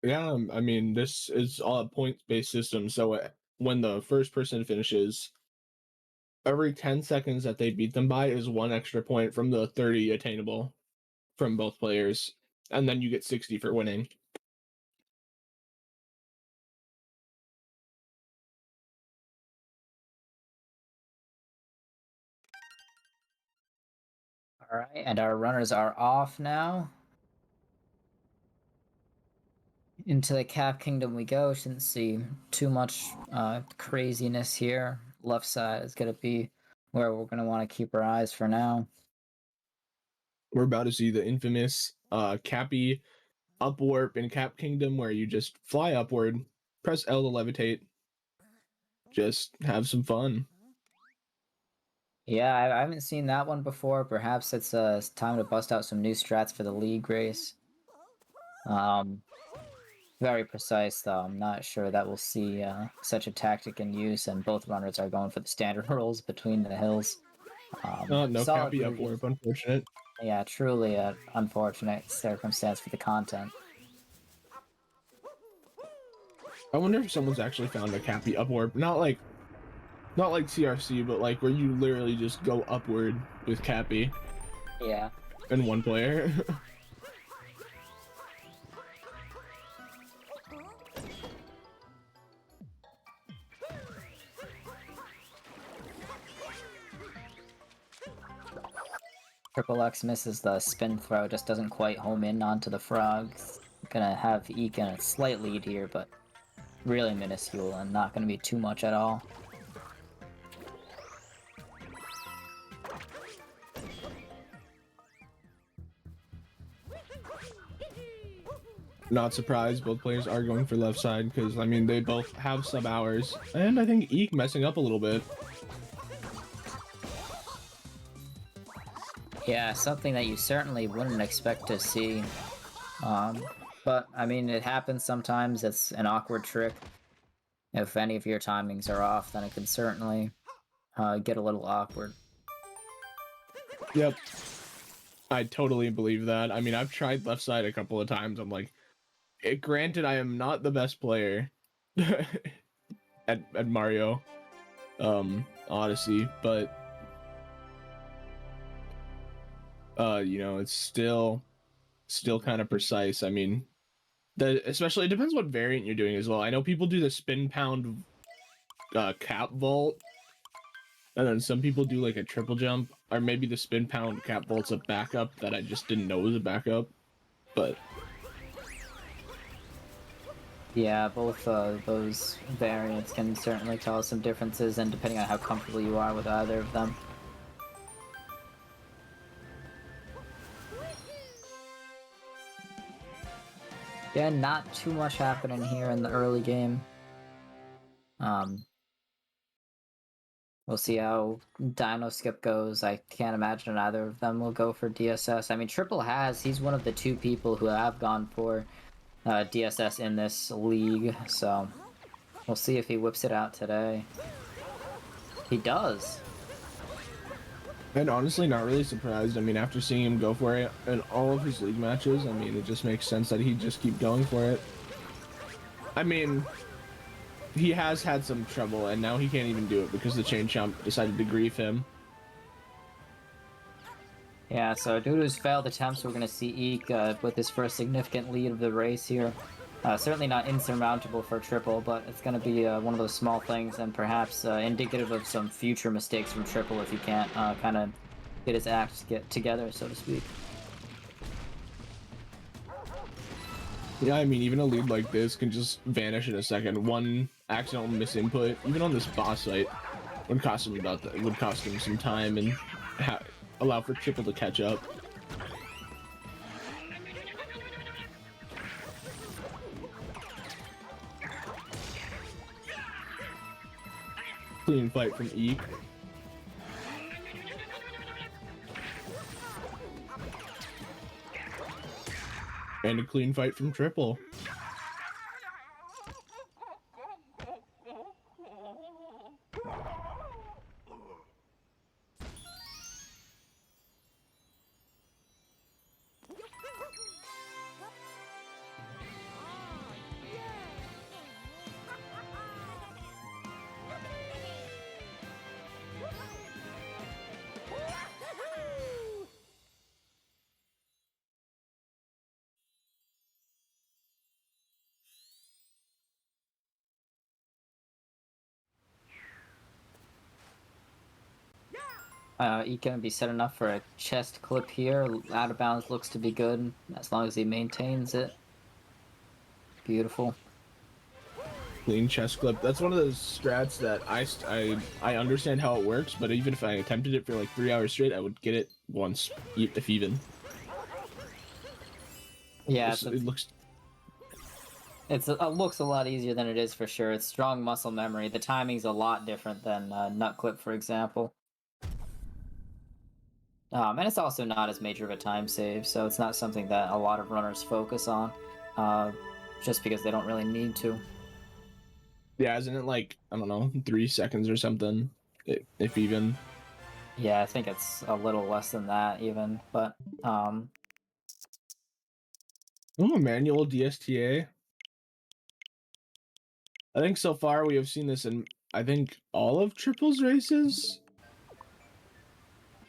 Yeah, I mean, this is all a points-based system, so when the first person finishes, every 10 seconds that they beat them by is 1 extra point from the 30 attainable from both players, and then you get 60 for winning. All right, and our runners are off now. Into the Cap Kingdom we go. Shouldn't see too much craziness here. Left side is going to be where we're going to want to keep our eyes for now. We're about to see the infamous Cappy up warp in Cap Kingdom, where you just fly upward, press L to levitate, just have some fun. Yeah, I haven't seen that one before. Perhaps it's time to bust out some new strats for the league race. Very precise, though. I'm not sure that we'll see such a tactic in use, and both runners are going for the standard rolls between the hills. No Solid Cappy up movie. warp, unfortunate. Yeah, truly an unfortunate circumstance for the content. I wonder if someone's actually found a Cappy up warp, not like CRC, but like where you literally just go upward with Cappy. Yeah. And one player. TripleX misses the spin throw, just doesn't quite home in onto the frogs. Gonna have EEEK in a slight lead here, but really minuscule and not gonna be too much at all. Not surprised, both players are going for left side because, I mean, they both have sub hours. And I think EEEK messing up a little bit. Yeah, something that you certainly wouldn't expect to see. But, I mean, it happens sometimes. It's an awkward trick. If any of your timings are off, then it can certainly get a little awkward. Yep. I totally believe that. I mean, I've tried left side a couple of times. I'm like, granted, I am not the best player at Mario Odyssey, but you know, it's still kind of precise. I mean, especially it depends what variant you're doing as well. I know people do the spin pound cap vault, and then some people do like a triple jump, or maybe the spin pound cap vault's a backup that I just didn't know was a backup. But Yeah, both those variants can certainly tell us some differences, and depending on how comfortable you are with either of them. Yeah, not too much happening here in the early game. We'll see how Dino Skip goes. I can't imagine either of them will go for DSS. I mean, he's one of the two people who have gone for DSS in this league, so we'll see if he whips it out today. He does. and honestly, not really surprised. I mean, after seeing him go for it in all of his league matches, I mean, it just makes sense that he'd just keep going for it. I mean, he has had some trouble, and now he can't even do it because the chain chomp decided to grief him. Yeah, so due to his failed attempts, we're going to see EEEK with his first significant lead of the race here. Certainly not insurmountable for Triple, but it's going to be one of those small things and perhaps indicative of some future mistakes from Triple if he can't kind of get his act together, so to speak. Yeah, I mean, even a lead like this can just vanish in a second. One accidental misinput, even on this boss fight, would cost him some time and allow for Triple to catch up. Clean fight from EEEK. And a clean fight from Triple. He can be set enough for a chest clip here. Out of bounds looks to be good as long as he maintains it. Beautiful. Clean chest clip. That's one of those strats that I understand how it works, but even if I attempted it for like 3 hours straight, I would get it once, if even. Yeah, It looks. it looks a lot easier than it is for sure. It's strong muscle memory. The timing's a lot different than nut clip, for example. And it's also not as major of a time save, so it's not something that a lot of runners focus on, just because they don't really need to. Yeah, isn't it like, I don't know, 3 seconds or something, if even? Yeah, I think it's a little less than that even, but Oh, manual DSTA. I think so far we have seen this in, I think, all of Triple's races.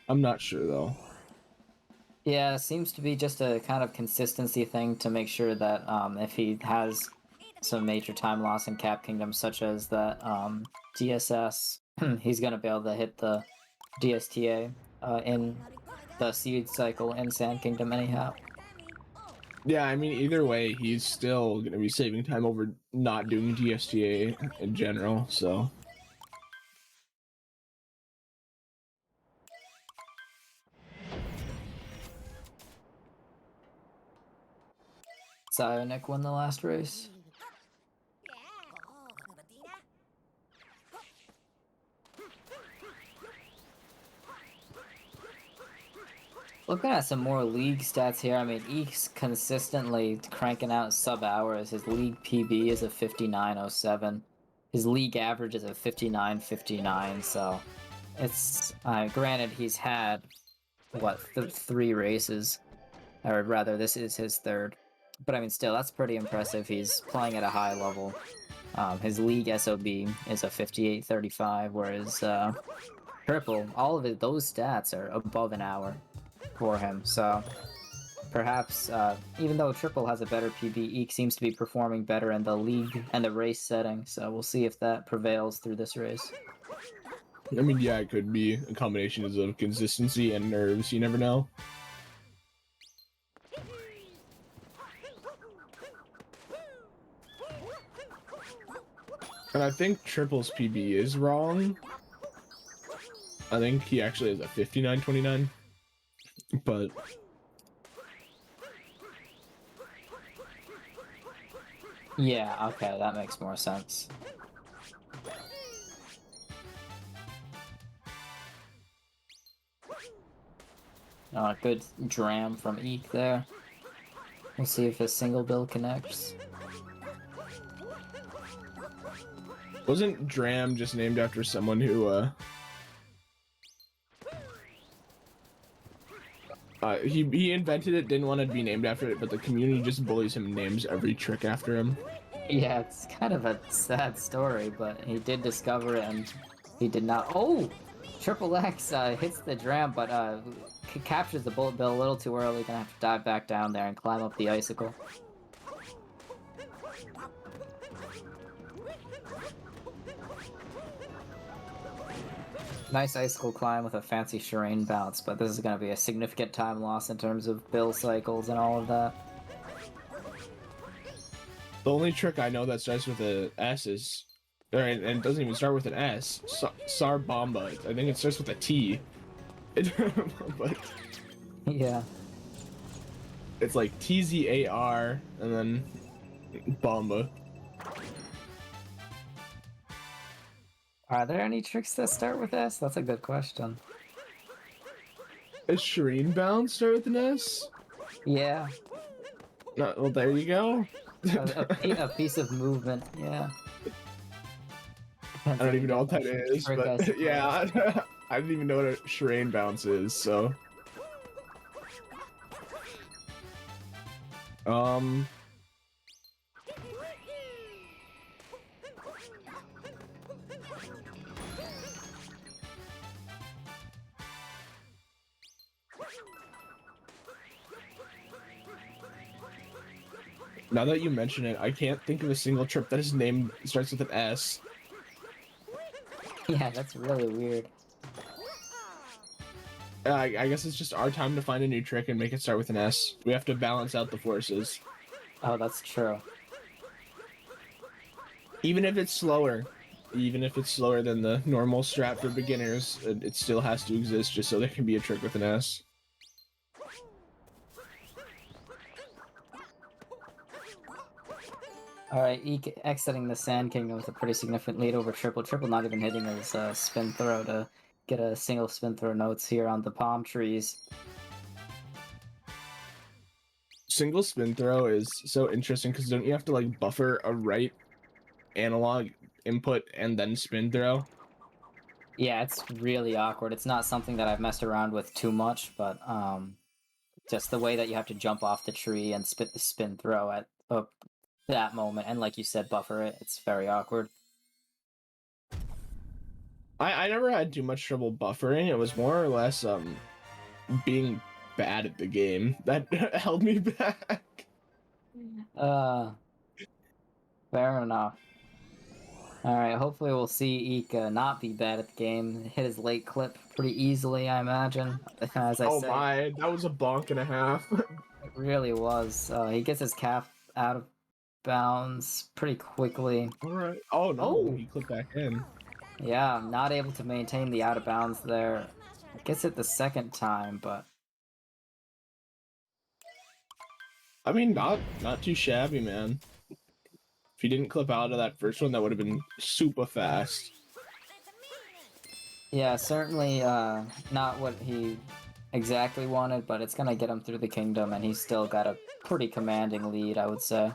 I'm not sure though. yeah, it seems to be just a kind of consistency thing to make sure that if he has some major time loss in Cap Kingdom, such as that DSS, he's gonna be able to hit the DSTA in the seed cycle in Sand Kingdom anyhow. Yeah, I mean, either way, he's still going to be saving time over not doing DSTA in general, so. Psionic won the last race. Looking at some more league stats here, I mean, EEK's consistently cranking out sub-hours. His league PB is a 59.07. His league average is a 59.59, so it's... granted, he's had, what, 3 races? Or rather, this is his 3rd. But I mean, still, that's pretty impressive. He's playing at a high level. His league SOB is a 58.35, whereas Triple, all of those stats are above an hour for him, so perhaps even though Triple has a better PB, EEK seems to be performing better in the league and the race setting, so we'll see if that prevails through this race. I mean, yeah, it could be a combination of consistency and nerves, you never know. And I think Triple's PB is wrong. I think he actually has a 59.29, but Yeah, okay, that makes more sense. Good dram from EEK there. We'll see if his single bill connects. wasn't Dram just named after someone who he invented it, didn't want to be named after it, but the community just bullies him, names every trick after him. Yeah, it's kind of a sad story, but he did discover it and he did not. Oh! TripleX hits the dram, but captures the bullet bill a little too early. Gonna have to dive back down there and climb up the icicle. Nice icicle climb with a fancy Shireen bounce, but this is gonna be a significant time loss in terms of bill cycles and all of that. The only trick I know that starts with a S is, and it doesn't even start with an S. Sar Bomba. I think it starts with a T. But Yeah. it's like TZAR and then Bomba. Are there any tricks that start with S? That's a good question. Is Shireen bound start with an S? Yeah. No, well, there you go. A piece of movement, yeah. I don't even know what that is, but yeah, I didn't even know what a Shireen bounce is, so. Now that you mention it, I can't think of a single trip that his name starts with an S. Yeah, that's really weird. I guess it's just our time to find a new trick and make it start with an S. We have to balance out the forces. Oh, that's true. Even if it's slower. Even if it's slower than the normal strat for beginners, it still has to exist just so there can be a trick with an S. Alright, EEEK exiting the Sand Kingdom with a pretty significant lead over Triple. Triple not even hitting his spin throw to get a single spin throw notes here on the palm trees. Single spin throw is so interesting because don't you have to like buffer a right analog input and then spin throw? Yeah, it's really awkward. It's not something that I've messed around with too much, but just the way that you have to jump off the tree and spin throw at that moment, and like you said, buffer it. It's very awkward. I never had too much trouble buffering. It was more or less being bad at the game that held me back. Uh, Fair enough. Alright, hopefully we'll see EEEK not be bad at the game. Hit his late clip pretty easily, I imagine. As I Oh said, my, that was a bonk and a half. it really was. He gets his calf out of bounds pretty quickly. All right. Oh no, Oh! he clipped back in. Yeah, not able to maintain the out of bounds there. Gets it the second time, but I mean, not too shabby, man. If he didn't clip out of that first one, that would have been super fast. yeah, certainly not what he exactly wanted, but it's gonna get him through the kingdom, and he's still got a pretty commanding lead, I would say.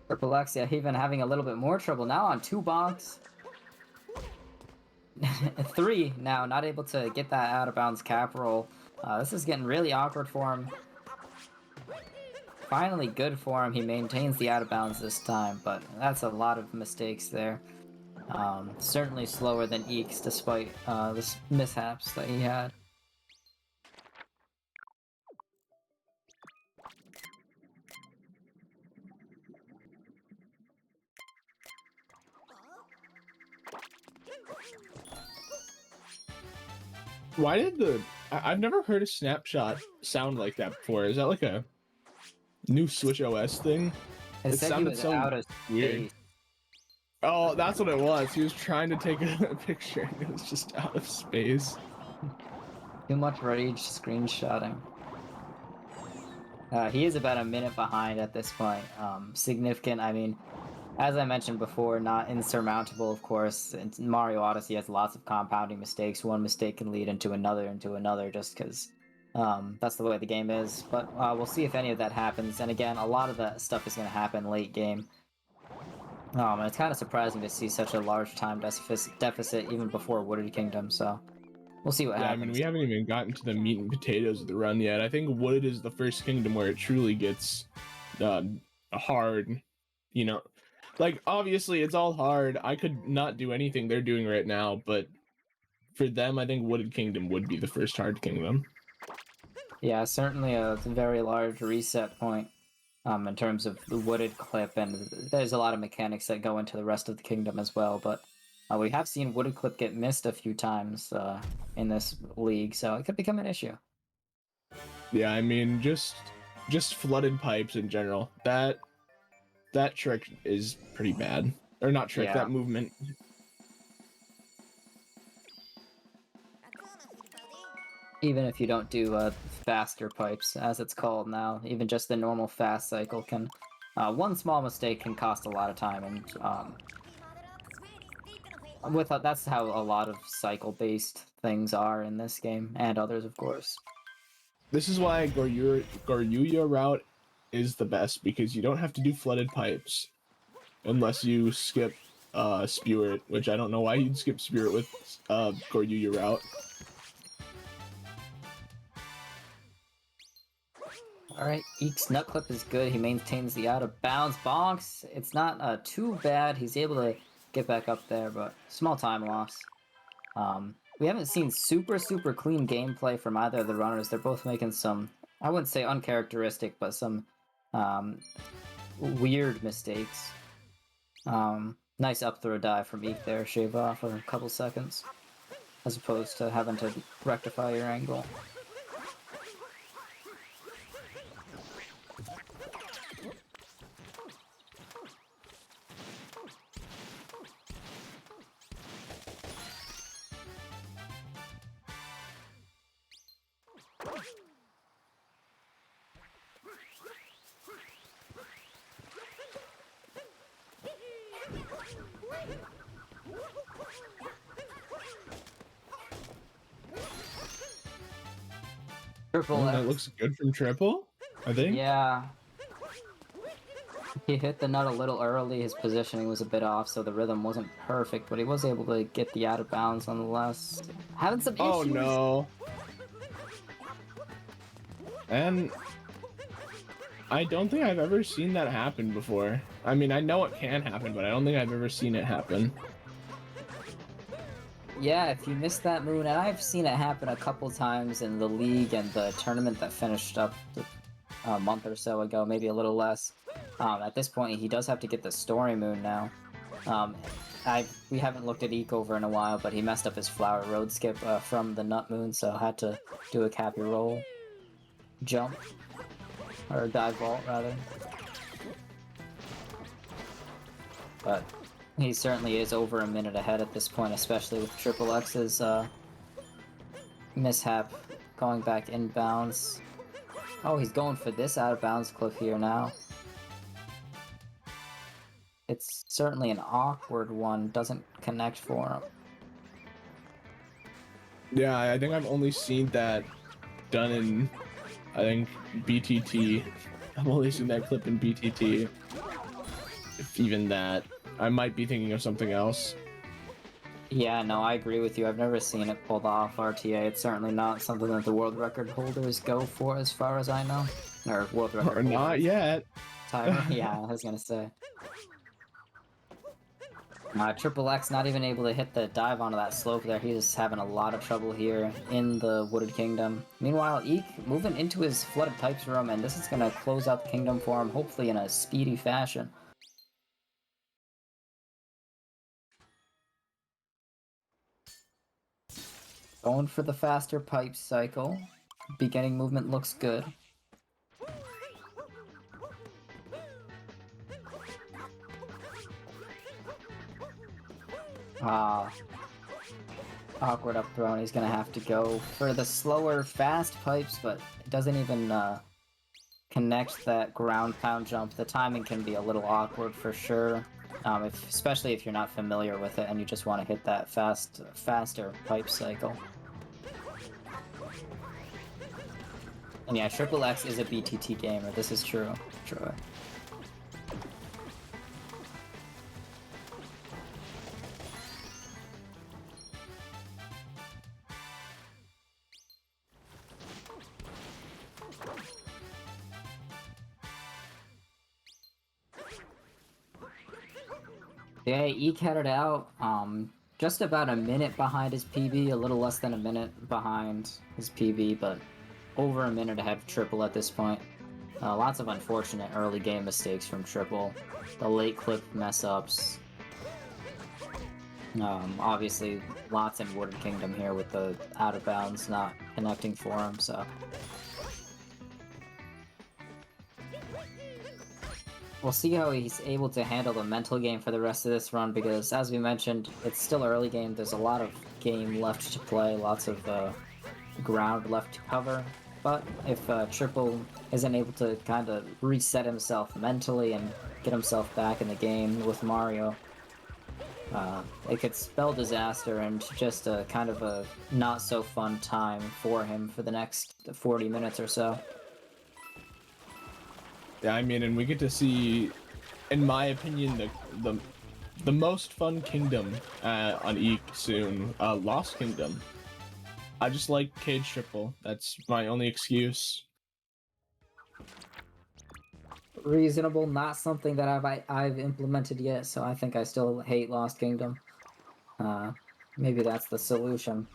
TripleX, yeah, even having a little bit more trouble now on 2 bonks. 3 now, not able to get that out of bounds cap roll. This is getting really awkward for him. Finally good for him, he maintains the out of bounds this time, but that's a lot of mistakes there. Certainly slower than EEEK's despite the mishaps that he had. Why did I've never heard a snapshot sound like that before. Is that like a new Switch OS thing? It It said he sounded was so out of weird. space. Oh, that's what it was. He was trying to take a picture and it was just out of space. Too much rage screenshotting. He is about a minute behind at this point. Significant, I mean, as I mentioned before, not insurmountable, of course. Mario Odyssey has lots of compounding mistakes. One mistake can lead into another, just because that's the way the game is. But we'll see if any of that happens. And again, a lot of that stuff is going to happen late game. And it's kind of surprising to see such a large time deficit even before Wooded Kingdom, so we'll see what Yeah, I mean, happens. we haven't even gotten to the meat and potatoes of the run yet. I think Wood is the first kingdom where it truly gets hard, you know. Like, obviously, it's all hard. I could not do anything they're doing right now, but for them, I think Wooded Kingdom would be the first hard kingdom. Yeah, certainly a very large reset point in terms of the Wooded Clip, and there's a lot of mechanics that go into the rest of the kingdom as well, but we have seen Wooded Clip get missed a few times in this league, so it could become an issue. Yeah, I mean, just flooded pipes in general. That trick is pretty bad. Or not trick, Yeah. that movement. Even if you don't do faster pipes, as it's called now, even just the normal fast cycle can... one small mistake can cost a lot of time, and that's how a lot of cycle-based things are in this game, and others, of course. This is why Goryuya route is the best, because you don't have to do flooded pipes. Unless you skip Spirit, which I don't know why you'd skip Spirit with Goryuya route. Alright, Eek's nut clip is good. He maintains the out of bounds. Bonks! It's not too bad. He's able to get back up there, but small time loss. We haven't seen super clean gameplay from either of the runners. They're both making some, I wouldn't say uncharacteristic, but some weird mistakes. Nice up throw dive from Eek there, shave off a couple seconds, as opposed to having to rectify your angle. Triple That X. looks good from Triple, I think. Yeah. He hit the nut a little early, his positioning was a bit off, so the rhythm wasn't perfect, but he was able to get the out of bounds nonetheless. Having some issues! Oh no. And I don't think I've ever seen that happen before. I mean, I know it can happen, but I don't think I've ever seen it happen. Yeah, if you missed that moon, and I've seen it happen a couple times in the league and the tournament that finished up a month or so ago, maybe a little less. At this point, he does have to get the story moon now. We haven't looked at Eek over in a while, but he messed up his flower road skip from the nut moon, so had to do a cappy roll. Jump. Or dive vault, rather. But he certainly is over a minute ahead at this point, especially with TripleX's mishap going back inbounds. Oh, he's going for this out of bounds clip here now. It's certainly an awkward one, doesn't connect for him. Yeah, I think I've only seen that done in, I think, BTT. I've only seen that clip in BTT. If even that. I might be thinking of something else. Yeah, no, I agree with you. I've never seen it pulled off RTA. It's certainly not something that the world record holders go for, as far as I know. Or world record Or not yet. timer. Yeah, I was gonna say. TripleX not even able to hit the dive onto that slope there. He's having a lot of trouble here in the Wooded Kingdom. Meanwhile, Eek moving into his Flooded Types room, and this is gonna close out the kingdom for him, hopefully in a speedy fashion. Going for the faster pipe cycle. Beginning movement looks good. Awkward up throw, and he's gonna have to go for the slower, fast pipes, but it doesn't even connect that ground pound jump. The timing can be a little awkward for sure, especially if you're not familiar with it and you just want to hit that faster pipe cycle. And yeah, TripleX is a BTT gamer, this is true. Yeah, Eek headed out, just about a minute behind his PB, a little less than a minute behind his PB, but over a minute ahead of Triple at this point. Lots of unfortunate early game mistakes from Triple. The late clip mess-ups. Obviously, lots in Wooded Kingdom here with the out-of-bounds not connecting for him, so... We'll see how he's able to handle the mental game for the rest of this run, because, as we mentioned, it's still early game, there's a lot of game left to play, lots of ground left to cover. But if Triple isn't able to kind of reset himself mentally and get himself back in the game with Mario, it could spell disaster and just a kind of a not-so-fun time for him for the next 40 minutes or so. Yeah, I mean, and we get to see, in my opinion, the most fun kingdom on Eek soon, Lost Kingdom. I just like Cage Triple. That's my only excuse. reasonable. Not something that I've implemented yet, so I think I still hate Lost Kingdom. Maybe that's the solution.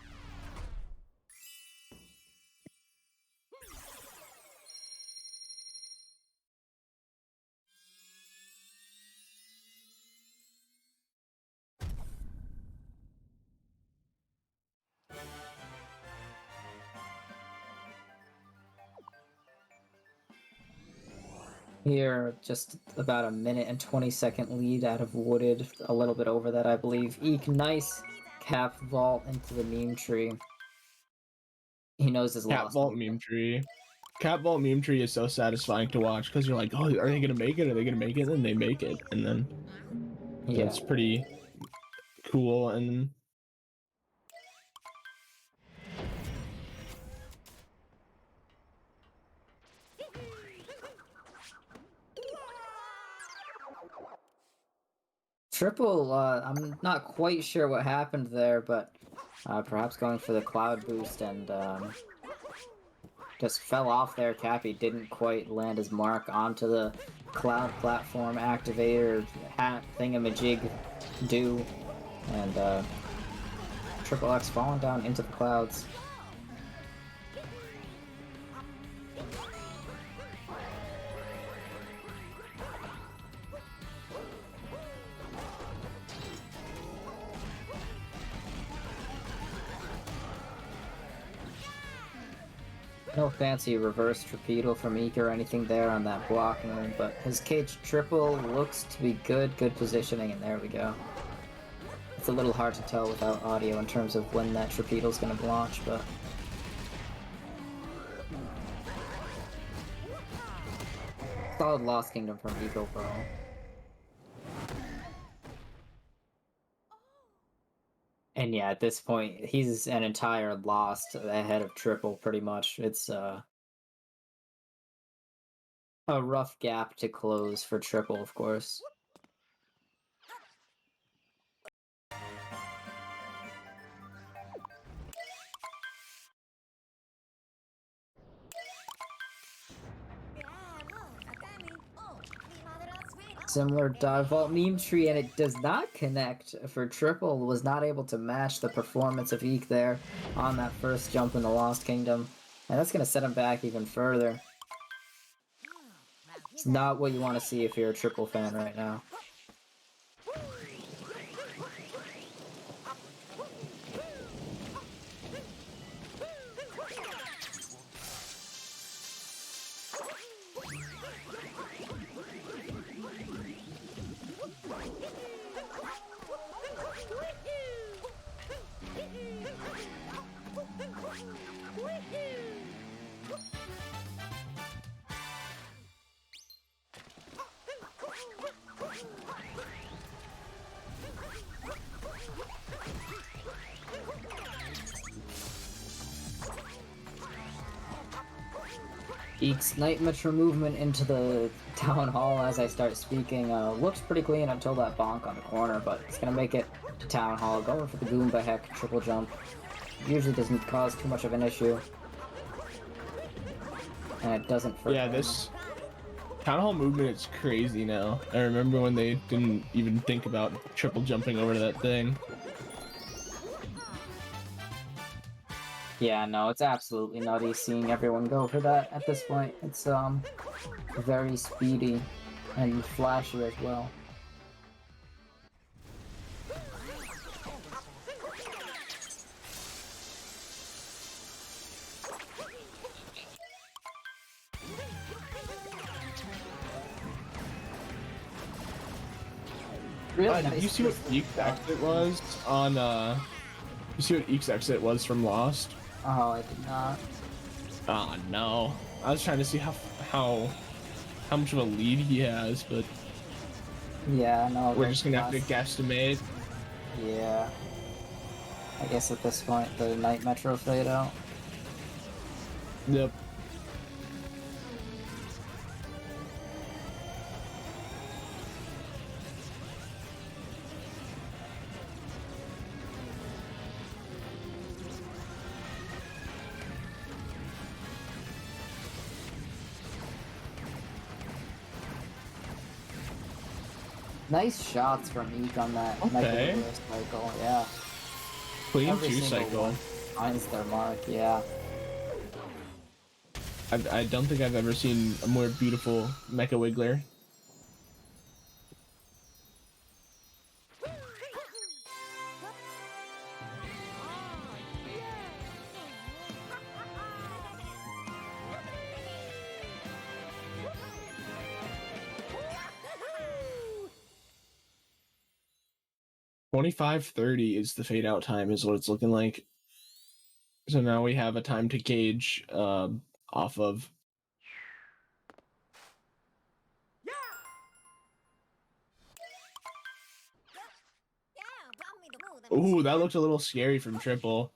Here, just about a minute and 20-second lead out of Wooded, a little bit over that, I believe. Eek, nice cap vault into the meme tree. He knows his Cat loss. Vault meme tree. Cat Vault meme tree is so satisfying to watch because you're like, oh, are they gonna make it? Are they gonna make it? And then they make it, and then Yeah. it's pretty cool. And Triple, I'm not quite sure what happened there, but perhaps going for the cloud boost and just fell off there. Cappy didn't quite land his mark onto the cloud platform activator hat thingamajig do, and TripleX falling down into the clouds. No fancy reverse torpedo from Eek or anything there on that block move, but his cage triple looks to be good positioning, and there we go. It's a little hard to tell without audio in terms of when that torpedo's gonna launch, but... solid Lost Kingdom from Eek overall. And yeah, at this point, he's an entire lost ahead of Triple, pretty much. It's a rough gap to close for Triple, of course. Similar dive vault meme tree, and it does not connect for Triple. Was not able to match the performance of Eek there on that first jump in the Lost Kingdom, and that's going to set him back even further. It's not what you want to see if you're a Triple fan right now. Eek's Night Metro movement into the Town Hall as I start speaking looks pretty clean until that bonk on the corner, but it's going to make it to Town Hall. Going for the Goomba Heck triple jump. Usually doesn't cause too much of an issue. And it doesn't for yeah, this Town Hall movement is crazy now. I remember when they didn't even think about triple jumping over to that thing. Yeah, no, it's absolutely nutty seeing everyone go for that at this point. It's very speedy and flashy as well. Really nice. Did you see what Eek's exit was on you see what Eek's exit was from Lost? Oh, I did not. Oh no. I was trying to see how much of a lead he has, but yeah, no. we're just gonna have to guesstimate. Yeah. I guess at this point the Night Metro fade out. Yep. Nice shots from EEEK on that Mega Okay. Wiggler cycle, yeah. Clean Every 2 single cycle. one finds their mark, yeah. I don't think I've ever seen a more beautiful Mecha Wiggler. $25.30 is the fade out time, is what it's looking like. So now we have a time to gauge off of. Ooh, that looked a little scary from Triple.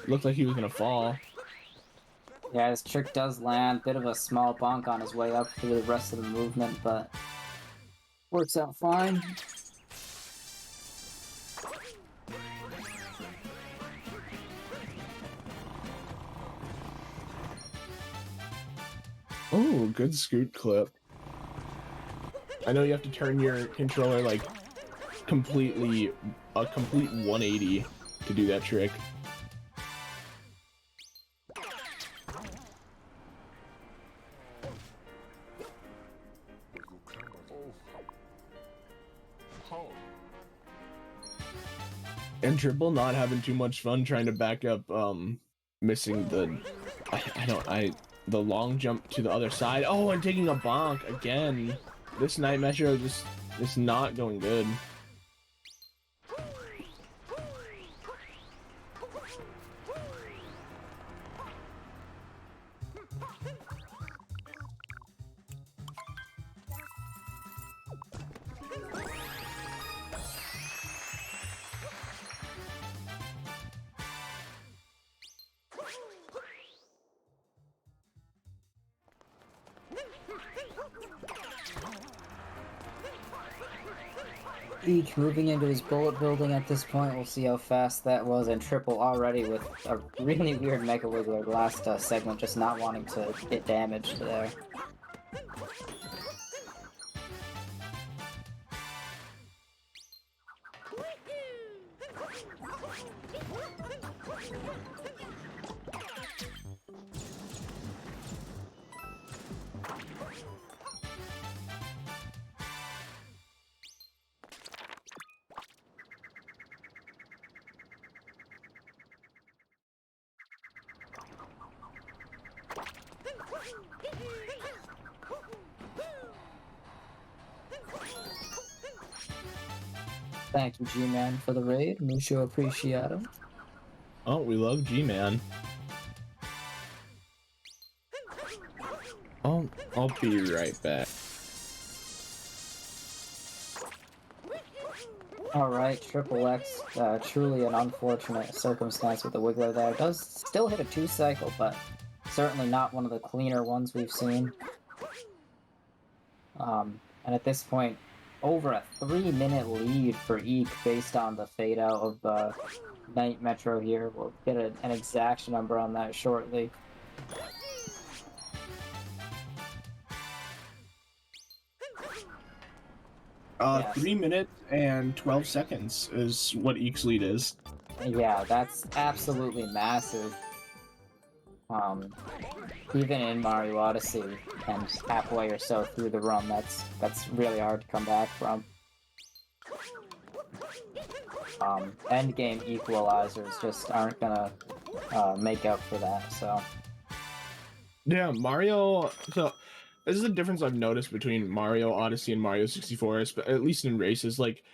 Looked like he was gonna fall. Yeah, his trick does land. Bit of a small bonk on his way up through the rest of the movement, but works out fine. Oh, good scoot clip. I know you have to turn your controller like completely, a complete 180 to do that trick. And Triple not having too much fun trying to back up, missing the, the long jump to the other side. Oh, and taking a bonk again. This Night Metro just is not going good. EEEK moving into his bullet building at this point. We'll see how fast that was. And Triple already with a really weird Mega Wiggler last segment, just not wanting to get damaged there. Thank you, G-Man, for the raid. Mucho appreciado. Oh, we love G-Man. I'll be right back. Alright, TripleX, truly an unfortunate circumstance with the Wiggler there. Does still hit a 2 cycle, but certainly not one of the cleaner ones we've seen. And at this point, over a 3-minute lead for EEEK based on the fade out of the Night Metro here. We'll get an exact number on that shortly. Yes. 3 minutes and 12 seconds is what EEEK's lead is. Yeah, that's absolutely massive. Even in Mario Odyssey and halfway or so through the run, that's really hard to come back from. Endgame equalizers just aren't gonna make up for that, so. Yeah, Mario, so this is the difference I've noticed between Mario Odyssey and Mario 64, at least in races. Like,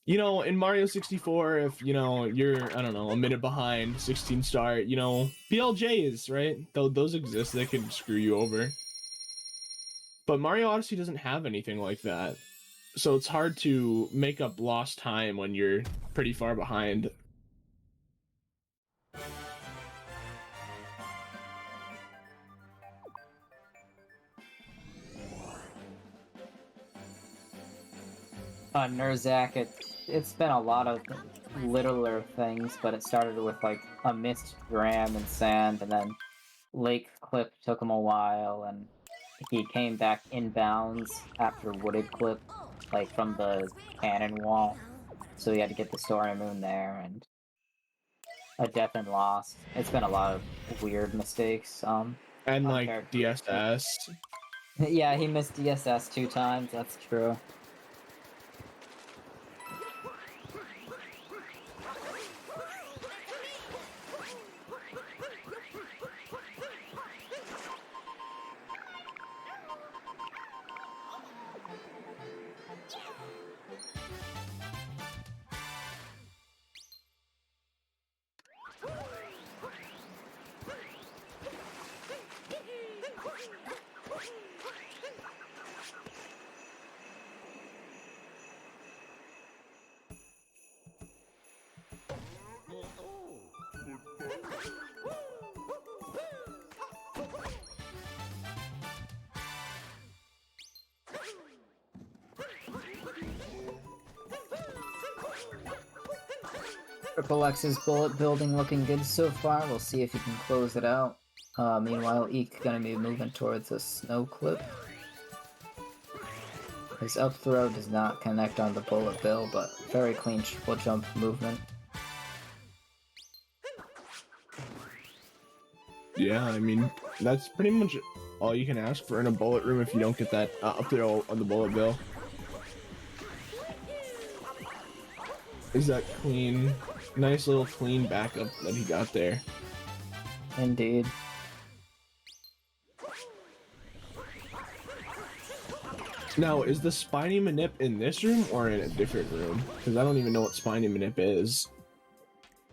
you know, in Mario 64, if, you know, you're, I don't know, a minute behind, 16 start, you know, BLJs, right? Those exist, they can screw you over. But Mario Odyssey doesn't have anything like that. So it's hard to make up lost time when you're pretty far behind. Nerzak, it's been a lot of littler things, but it started with like a missed ram and sand, and then Lake Clip took him a while, and he came back inbounds after Wooded Clip. like from the cannon wall. So he had to get the story moon there, and a death and lost. It's been a lot of weird mistakes. And On like character. DSS. Yeah, he missed DSS 2 times. That's true. TripleX's bullet building looking good so far. We'll see if he can close it out. Meanwhile, EEEK gonna be moving towards a snow clip. His up throw does not connect on the bullet bill, but very clean triple jump movement. Yeah, I mean, that's pretty much all you can ask for in a bullet room if you don't get that up throw on the bullet bill. Is that clean, nice little clean backup that he got there. Indeed. Now, is the spiny manip in this room or in a different room? Because I don't even know what spiny manip is.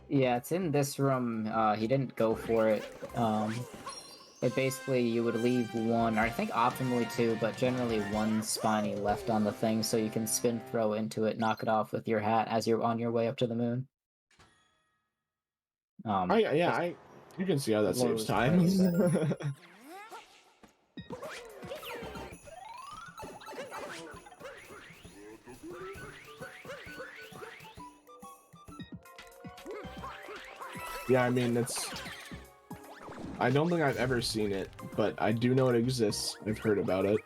Yeah, it's in this room. He didn't go for it. It basically, you would leave one, or I think optimally two, but generally one spiny left on the thing, so you can spin throw into it, knock it off with your hat as you're on your way up to the moon. You can see how that saves blows time. way better. Yeah, I mean, I don't think I've ever seen it, but I do know it exists. I've heard about it.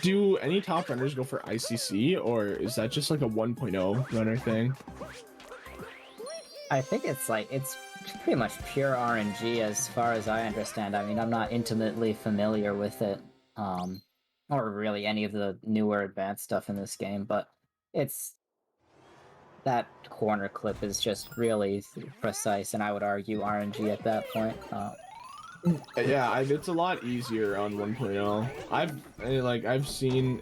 Do any top runners go for ICC, or is that just like a 1.0 runner thing? I think it's pretty much pure RNG as far as I understand. I mean, I'm not intimately familiar with it, or really any of the newer advanced stuff in this game, but that corner clip is just really precise, and I would argue RNG at that point. Yeah, it's a lot easier on 1.0. I've seen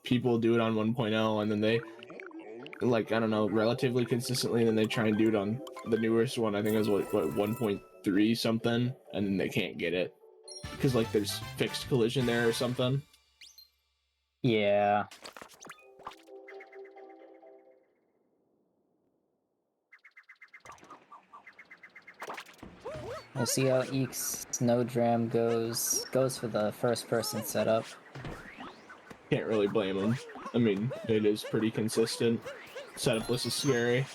people do it on 1.0 and then they like, I don't know, relatively consistently, and then they try and do it on the newest one. I think it's what 1.3 something, and then they can't get it because like there's fixed collision there or something. Yeah. We'll see how EEEK's Snowdram goes for the first person setup. Can't really blame him. I mean, it is pretty consistent. Setup list is scary.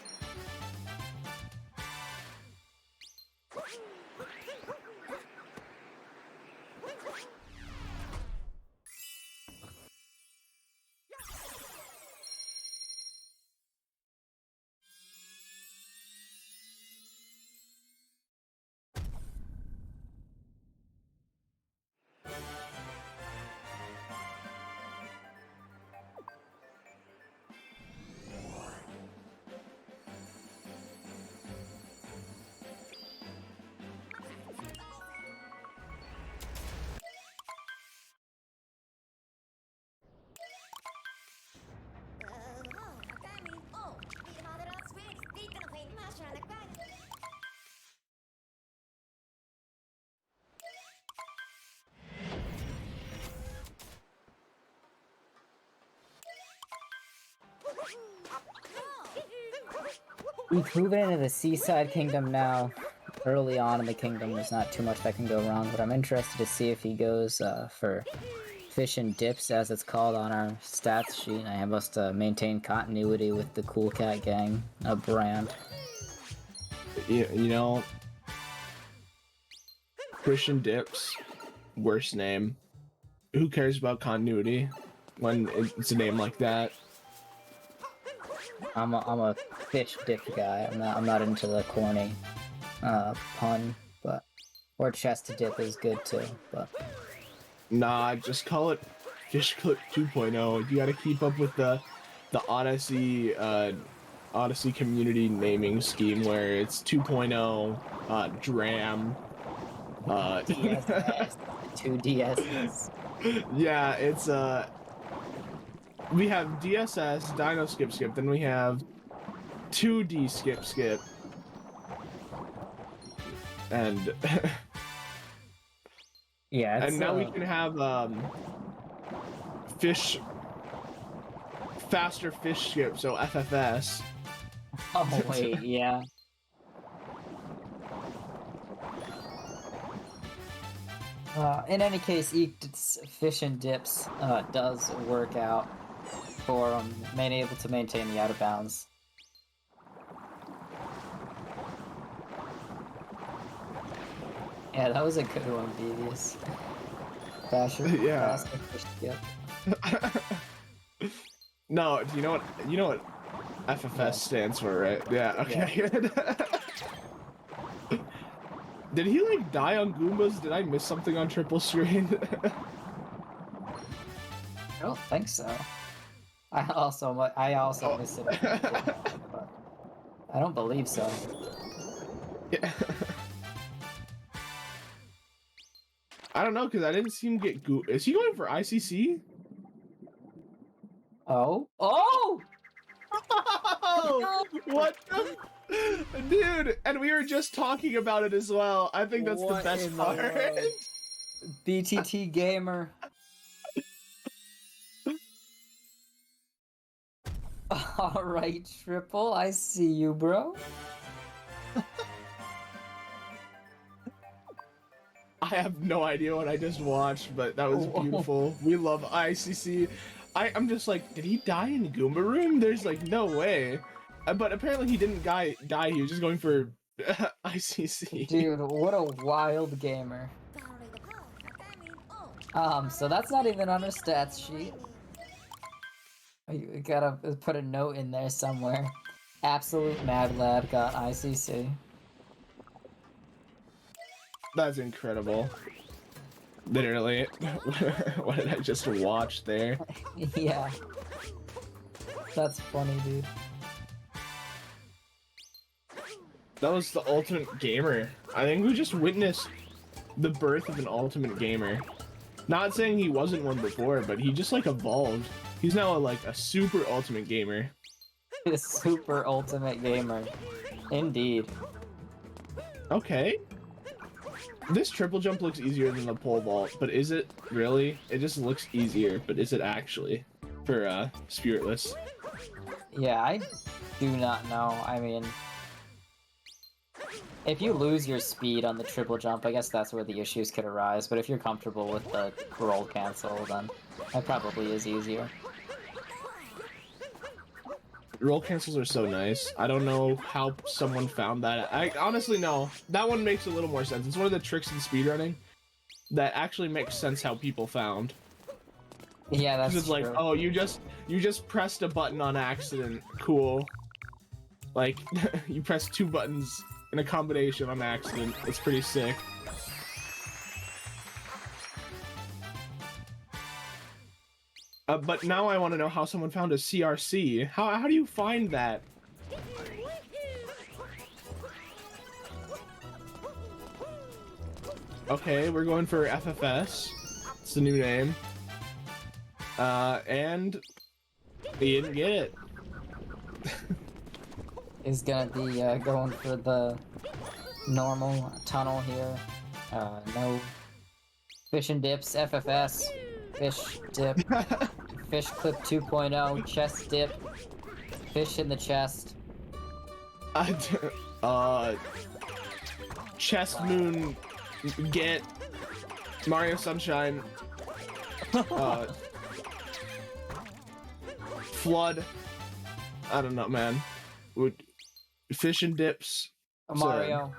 We've moved into the Seaside Kingdom now. Early on in the kingdom, there's not too much that can go wrong, but I'm interested to see if he goes for Fish and Dips, as it's called on our stats sheet. I must maintain continuity with the Cool Cat Gang, a brand. You know, Christian Dips, worst name. Who cares about continuity when it's a name like that? I'm a fish dip guy. I'm not into the corny pun, but or chest dip is good too. But Nah, just call it Fish Clip 2.0. You gotta keep up with the Odyssey Odyssey community naming scheme where it's 2.0 Dram. DSS, 2DSs. Yeah, it's we have DSS, Dino Skip Skip, then we have 2D Skip Skip. And Yeah, and now we can have faster fish skip, so FFS. Oh wait, yeah. In any case, Fish and Dips does work out for being able to maintain the out of bounds. Yeah, that was a good one, Beavius. Yeah. Faster fish skip. No, do you know what FFS Yeah. stands for, right? Yeah, okay. Yeah. Did he like die on Goombas? Did I miss something on triple screen? I don't think so. I also missed it. But I don't believe so. Yeah. I don't know, because I didn't see him get Is he going for ICC? Oh! Oh! Oh, what the dude, and we were just talking about it as well. I think that's What the best in the part. world? BTT Gamer. Alright, Triple, I see you, bro. I have no idea what I just watched, but that was beautiful. We love ICC. I'm just like, did he die in the Goomba room? There's like no way. But apparently he didn't die. He was just going for ICC. Dude, what a wild gamer. So that's not even on our stats sheet. You gotta put a note in there somewhere. Absolute Mad Lad got ICC. That's incredible. Literally, what did I just watch there? Yeah. That's funny, dude. That was the ultimate gamer. I think we just witnessed the birth of an ultimate gamer. Not saying he wasn't one before, but he just like evolved. He's now like a super ultimate gamer. A super ultimate gamer. Indeed. Okay. This triple jump looks easier than the pole vault, but is it really? It just looks easier, but is it actually? For Spiritless. Yeah, I do not know. I mean, if you lose your speed on the triple jump, I guess that's where the issues could arise, but if you're comfortable with the roll cancel, then that probably is easier. Roll cancels are so nice. I don't know how someone found that. I honestly know. That one makes a little more sense. It's one of the tricks in speedrunning that actually makes sense how people found. Yeah, that's it's true. Like, oh, you just pressed a button on accident. Cool. Like, you pressed 2 buttons in a combination on accident. It's pretty sick. But now I want to know how someone found a CRC. How do you find that? Okay, we're going for FFS. It's the new name. And he didn't get it. Is gonna be going for the normal tunnel here. No fish and dips, FFS, fish dip, fish clip 2.0, chest dip, fish in the chest. Chest moon, get Mario Sunshine, Uh, Flood. I don't know, man. Fish and dips. Mario.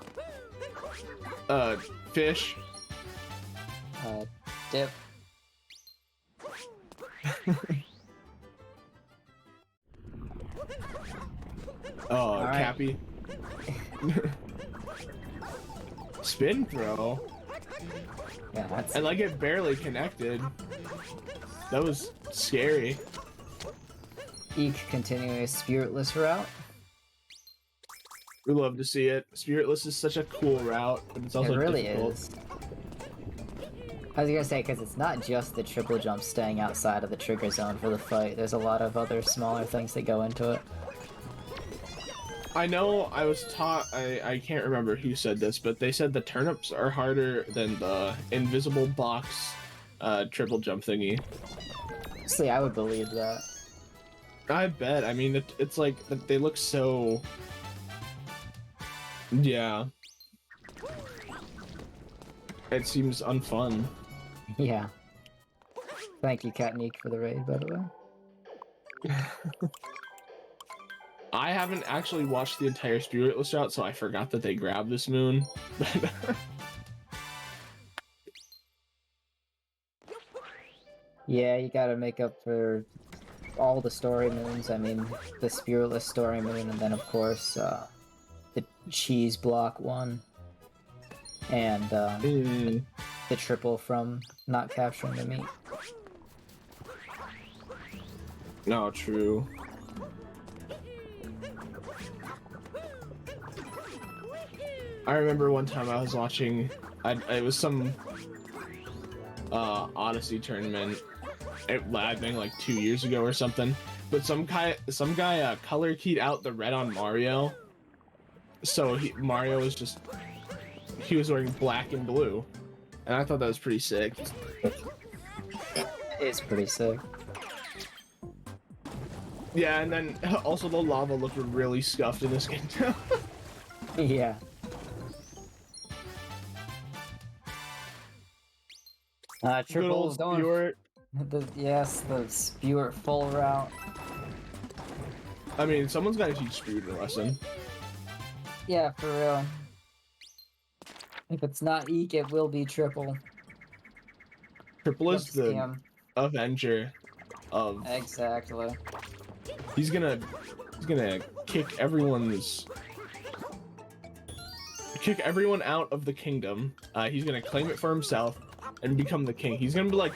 Fish. Dip. Oh, right. Cappy. Spin throw. Yeah, that's And like it barely connected. That was scary. EEK continuing a spiritless route. We love to see it. Spiritless is such a cool route, but it's also It really difficult. is. I was gonna say, because it's not just the triple jump staying outside of the trigger zone for the fight. There's a lot of other smaller things that go into it. I know I was taught, I can't remember who said this, but they said the turnips are harder than the invisible box triple jump thingy. Honestly, I would believe that. I bet. I mean, it's like, they look so... Yeah. It seems unfun. Yeah. Thank you, Catnique, for the raid, by the way. I haven't actually watched the entire Spiritless route, so I forgot that they grabbed this moon. Yeah, you gotta make up for all the story moons. I mean, the Spiritless story moon, and then, of course, the cheese block one. And the triple from not capturing the meat. No, true. I remember one time I was watching, it was some Odyssey tournament, I think like 2 years ago or something, but some guy color keyed out the red on Mario, so Mario was just, he was wearing black and blue, and I thought that was pretty sick. It's pretty sick. Yeah, and then also the lava looked really scuffed in this game too. Yeah. Triple's going. Spewart. The Spewart full route. I mean, someone's got to teach Spewart a lesson. Yeah, for real. If it's not EEK, it will be Triple. Triple is the Scam. Avenger of. Exactly. He's gonna kick everyone out of the kingdom. He's gonna claim it for himself and become the king. He's gonna be like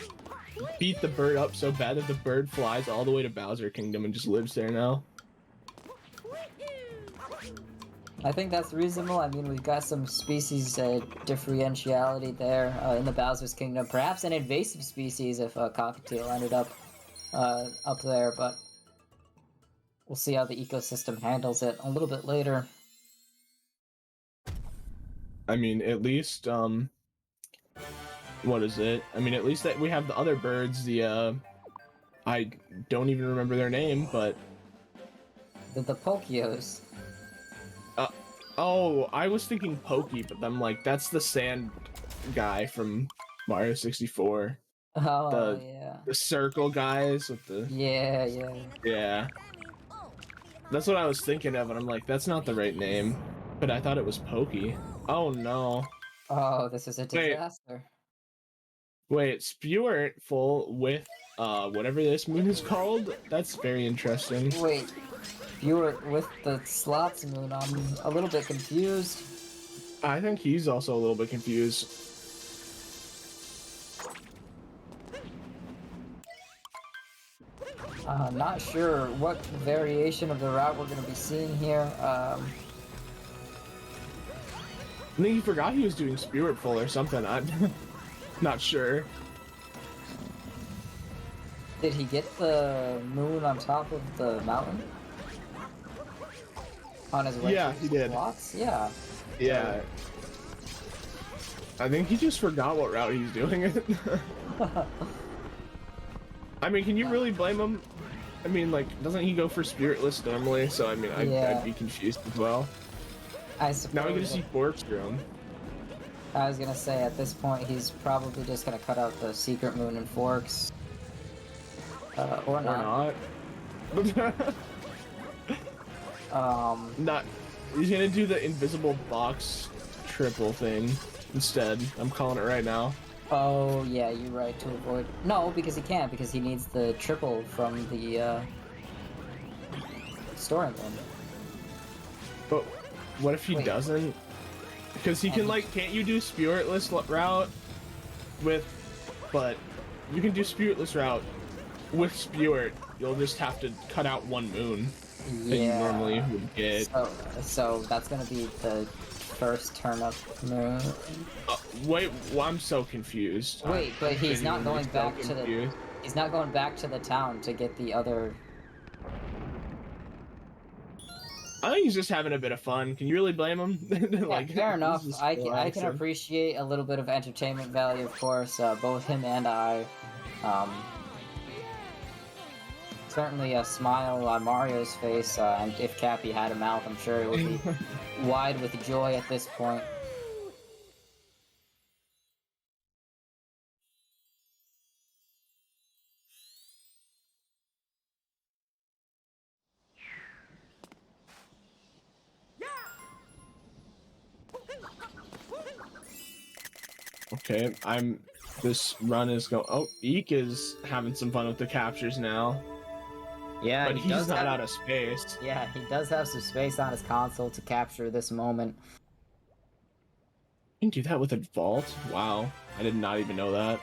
beat the bird up so bad that the bird flies all the way to Bowser Kingdom and just lives there now. I think that's reasonable. I mean, we've got some species differentiality there in the Bowser's Kingdom. Perhaps an invasive species if Cockatiel ended up there, but we'll see how the ecosystem handles it a little bit later. I mean, at least what is it? I mean, at least that we have the other birds. The I don't even remember their name, but The Pokios. Oh, I was thinking Pokey, but I'm like, that's the sand guy from Mario 64. Oh, yeah. The circle guys with the... Yeah. Yeah. That's what I was thinking of, and I'm like, that's not the right name. But I thought it was Pokey. Oh, no. Oh, this is a disaster. Wait, Spewart full with, whatever this moon is called? That's very interesting. Wait. You were with the slots moon. I'm a little bit confused. I think he's also a little bit confused. Not sure what variation of the route we're going to be seeing here. I think he forgot he was doing Spewart full or something. I'm not sure. Did he get the moon on top of the mountain? On his way Yeah, to he did. Slots? Yeah. Yeah. I think he just forgot what route he's doing it. I mean, can you really blame him? I mean, like, doesn't he go for Spiritless normally? So, I mean, I'd be confused as well. I suppose. Now we get to see Corkscrew. I was gonna say, at this point, he's probably just gonna cut out the secret moon and forks. Or not. Not. He's gonna do the invisible box triple thing instead. I'm calling it right now. Oh, yeah, you're right, to avoid... No, because he can't, because he needs the triple from the, storing room. But what if he Wait. doesn't? Because he can, like, can't you do spiritless route with... But you can do spiritless route with spirit. You'll just have to cut out one moon that you normally would get. So that's gonna be the first turnip moon. Wait, well, I'm so confused. Wait, but he's not going so back to the... confused. He's not going back to the town to get the other... I think he's just having a bit of fun. Can you really blame him? Like, fair enough. this is I can relaxing. appreciate a little bit of entertainment value, of course. Both him and I. Certainly a smile on Mario's face, and if Cappy had a mouth, I'm sure it would be wide with joy at this point. Okay, this run is going. Oh, Eek is having some fun with the captures now. Yeah, But he's not out of space. Yeah, he does have some space on his console to capture this moment. You can do that with a vault? Wow, I did not even know that.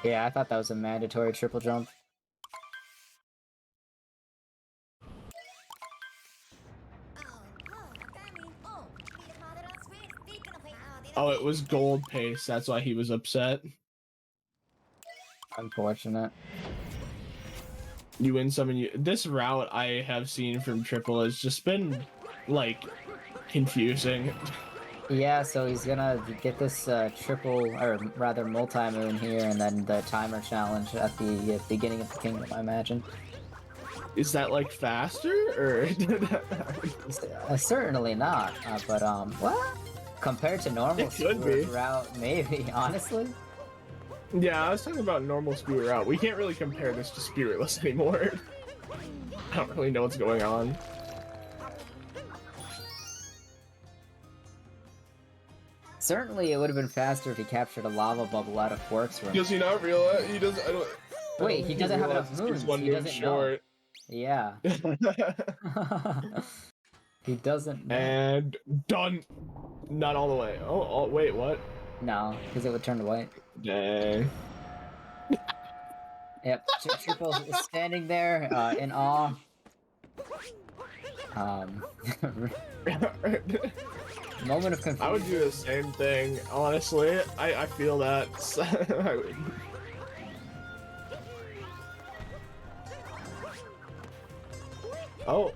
Yeah, I thought that was a mandatory triple jump. Oh, it was gold pace. That's why he was upset. Unfortunate. You win some, and you. This route I have seen from Triple has just been like confusing. Yeah, so he's gonna get this triple, or rather multi-moon here, and then the timer challenge at the beginning of the kingdom, I imagine. Is that like faster or? Certainly not, but what? Compared to normal It could be. route, maybe, honestly. Yeah, I was talking about normal spirit route. We can't really compare this to spiritless anymore. I don't really know what's going on. Certainly, it would have been faster if he captured a lava bubble out of Fork's room. Does he not realize he doesn't? Wait, he doesn't have enough moons. He's one He move doesn't short. know. Yeah. He doesn't know. And done. Not all the way. Oh, wait, what? No, because it would turn to white. Dang. Yep, Triple is standing there in awe. Moment of confusion. I would do the same thing, honestly. I feel that. I would. Oh,